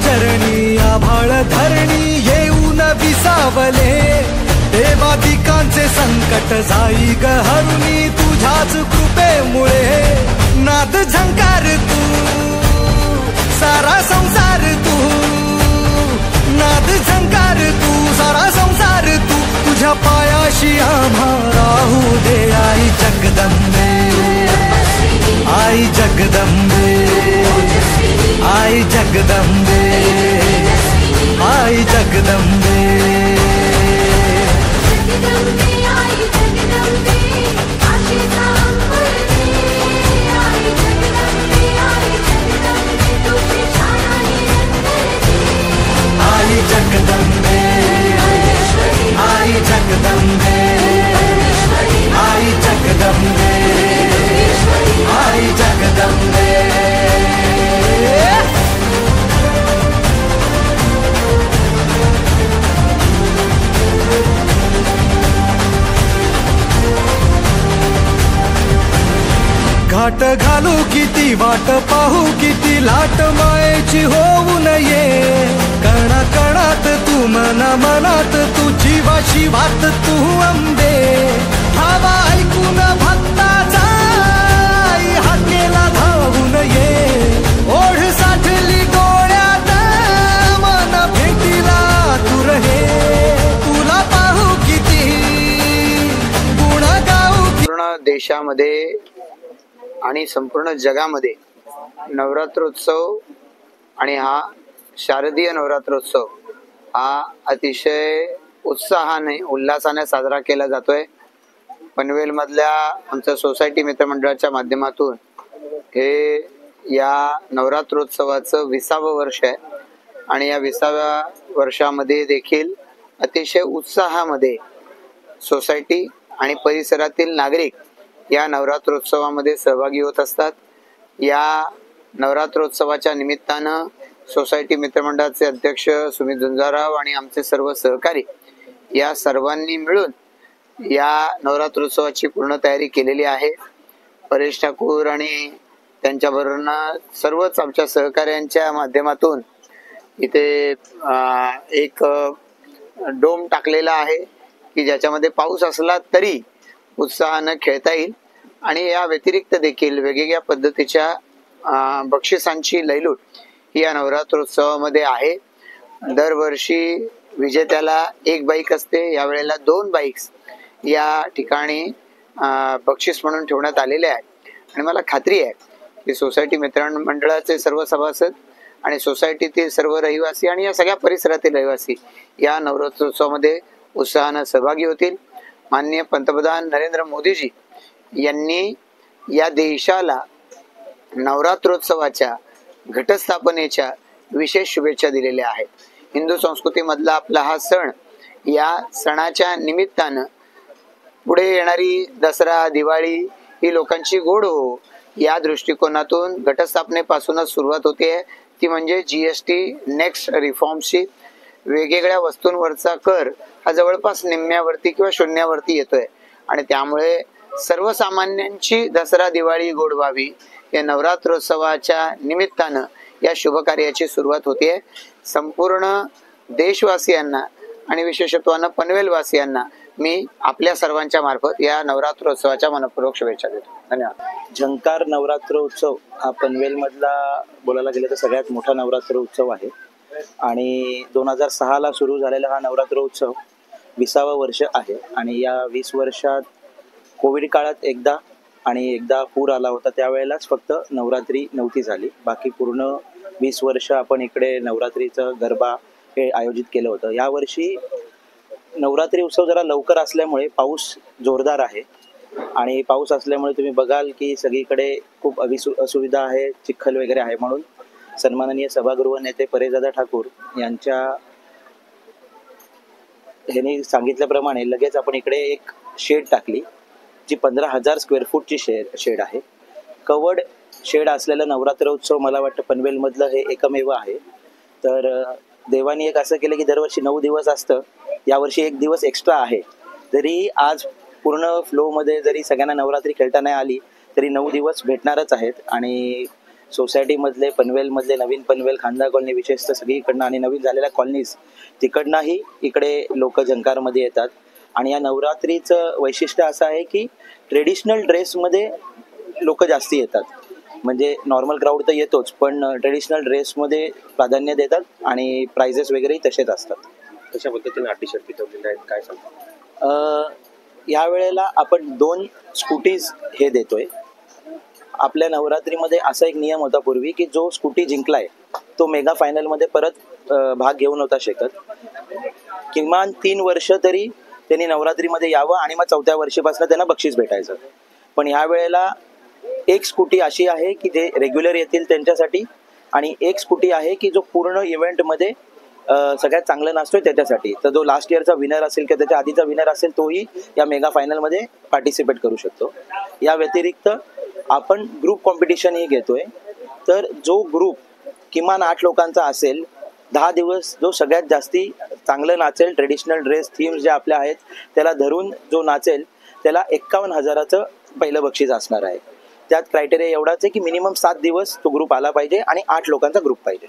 चरणी आभाळ धरणी येऊन विसावले देवादिकांचे संकट जाई ग हरुणी तुझ्याच कृपेमुळे नाद झंकार तू सारा संसार तू नाद झंकार तू सारा संसार तू तुझ्या पायाशी आम्हा राहू दे आई जगदंबे आई जगदंबे आई जगदंबे आई जगदंबे आई जगदंबे आई जगदंबे आई जगदंबे आई जगदंबे घाट घालू किती वाट पाहू किती लाट मायेची होऊ नये कणा कणात तू मना मनात तू जीवा शिवात तू अंबे हवा ऐकून भक्ताचा हाकेला धावू नये ओढ साठली डोळ्यात मन भेटीला तू रहे तुला पाहू किती गुण गाऊ पूर्ण देशामध्ये आणि संपूर्ण जगामध्ये नवरात्रोत्सव आणि हा शारदीय नवरात्रोत्सव हा अतिशय उत्साहाने उल्हासाने साजरा केला जातोय। पनवेल मधल्या आमच्या सोसायटी मित्रमंडळाच्या माध्यमातून हे या नवरात्रोत्सवाचं 20वं वर्ष आहे आणि या 20व्या वर्षामध्ये देखील अतिशय उत्साहामध्ये सोसायटी आणि परिसरातील नागरिक या नवरात्रोत्सवामध्ये सहभागी होत असतात। या नवरात्रोत्सवाच्या निमित्तानं सोसायटी मित्रमंडळाचे अध्यक्ष सुमित झुंजारराव आणि आमचे सर्व सहकारी या सर्वांनी मिळून या नवरात्रोत्सवाची पूर्ण तयारी केलेली आहे। परेश ठाकूर आणि त्यांच्याबरोबर सर्वच आमच्या सहकाऱ्यांच्या माध्यमातून इथे एक डोम टाकलेला आहे की ज्याच्यामध्ये पाऊस असला तरी उत्साहानं खेळता येईल आणि या व्यतिरिक्त देखील वेगवेगळ्या पद्धतीच्या बक्षिसांची लयलूट या नवरात्रोत्सवामध्ये आहे। दरवर्षी विजेत्याला 1 बाईक असते, यावेळेला 2 बाईक्स या ठिकाणी बक्षीस म्हणून ठेवण्यात आलेले आहेत आणि मला खात्री आहे की सोसायटी मित्रमंडळाचे सर्व सभासद आणि सोसायटीतील सर्व रहिवासी आणि या सगळ्या परिसरातील रहिवासी या नवरात्रोत्सवामध्ये उत्साहानं सहभागी होतील। माननीय पंतप्रधान नरेंद्र मोदीजी यांनी या देशाला नवरात्रोत्सवाच्या घटस्थापनेच्या विशेष शुभेच्छा दिलेल्या आहेत। हिंदू संस्कृतीमधला आपला हा सण, या सणाच्या निमित्तानं पुढे येणारी दसरा दिवाळी ही लोकांची गोड हो या दृष्टिकोनातून घटस्थापनेपासूनच सुरुवात होते, ती म्हणजे GST नेक्स्ट रिफॉर्मची। वेगवेगळ्या वस्तूंवरचा कर हा जवळपास निम्म्यावरती किंवा शून्यावरती येतोय आणि त्यामुळे सर्वसामान्यांची दसरा दिवाळी गोड व्हावी या नवरात्रोत्सवाच्या निमित्तानं या शुभ कार्याची सुरुवात होते। संपूर्ण देशवासियांना आणि विशेषत्वानं पनवेलवासियांना मी आपल्या सर्वांच्या मार्फत या नवरात्रोत्सवाच्या मनपूर्वक शुभेच्छा देतो। धन्यवाद। झंकार नवरात्रोत्सव हा पनवेल मधला बोलायला गेलं तर सगळ्यात मोठा नवरात्रोत्सव आहे आणि 2006 ला सुरू झालेला हा नवरात्रोत्सव 20वं वर्ष आहे आणि या 20 वर्षात कोविड काळात एकदा पूर आला होता, त्यावेळेलाच फक्त नवरात्री नव्हती झाली, बाकी पूर्ण 20 वर्ष आपण इकडे नवरात्रीचं गरबा हे आयोजित केलं होतं। यावर्षी नवरात्री उत्सव जरा लवकर असल्यामुळे पाऊस जोरदार आहे आणि पाऊस असल्यामुळे तुम्ही बघाल की सगळीकडे खूप असुविधा आहे, चिखल वगैरे आहे, म्हणून सन्माननीय सभागृह नेते परेशदादा ठाकूर यांच्या यांनी सांगितल्याप्रमाणे लगेच आपण इकडे एक शेड टाकली जी 15,000 स्क्वेअर फूटची शेड आहे। कवर्ड शेड असलेला नवरात्रोत्सव मला वाटतं पनवेल मधलं हे एकमेव आहे। तर देवानी एक असं केलं की दरवर्षी 9 दिवस असतं, यावर्षी 1 दिवस एक्स्ट्रा आहे। जरी आज पूर्ण फ्लो मध्ये जरी सगळ्यांना नवरात्री खेळता नाही आली तरी 9 दिवस भेटणारच आहेत आणि सोसायटीमधले पनवेलमधले नवीन पनवेल खांदा कॉलनी विशेषतः सगळीकडनं आणि नवीन झालेल्या कॉलनीज तिकडनंही इकडे लोक झंकारमध्ये येतात. आणि या नवरात्रीचं वैशिष्ट्य असं आहे की ट्रेडिशनल ड्रेसमध्ये लोक जास्ती येतात. म्हणजे नॉर्मल क्राऊड तर येतोच, पण ट्रेडिशनल ड्रेसमध्ये प्राधान्य देतात आणि प्राइजेस वगैरेही तसेच असतात. कशा पद्धतीने अटी शर्ती ठेवलेल्या आहेत काय सांगता? ह्या वेळेला आपण 2 स्कूटीज हे देतोय. आपल्या नवरात्रीमध्ये असा एक नियम होता पूर्वी की जो स्कूटी जिंकलाय तो मेगा फायनलमध्ये परत भाग घेऊ नव्हता शकत. किमान 3 वर्ष तरी त्यांनी नवरात्रीमध्ये यावं आणि मग 4थ्या वर्षीपासून त्यांना बक्षीस भेटायचं. पण ह्या वेळेला एक स्कूटी अशी आहे की जे रेग्युलर येतील त्यांच्यासाठी आणि एक स्कूटी आहे की जो पूर्ण इव्हेंटमध्ये सगळ्यात चांगलं नाचतोय त्याच्यासाठी. तर जो लास्ट इयरचा विनर असेल किंवा त्याच्या आधीचा विनर असेल तोही या मेगा फायनलमध्ये पार्टिसिपेट करू शकतो. या व्यतिरिक्त आपण ग्रुप कॉम्पिटिशनही घेतोय. तर जो ग्रुप किमान 8 लोकांचा असेल 10 दिवस जो सगळ्यात जास्ती चांगलं नाचेल, ट्रेडिशनल ड्रेस थीम्स ज्या आपल्या आहेत त्याला धरून जो नाचेल त्याला 51,000चं पहिलं बक्षीस असणार आहे. त्यात क्रायटेरिया एवढाच आहे की मिनिमम 7 दिवस तो ग्रुप आला पाहिजे आणि 8 लोकांचा ग्रुप पाहिजे.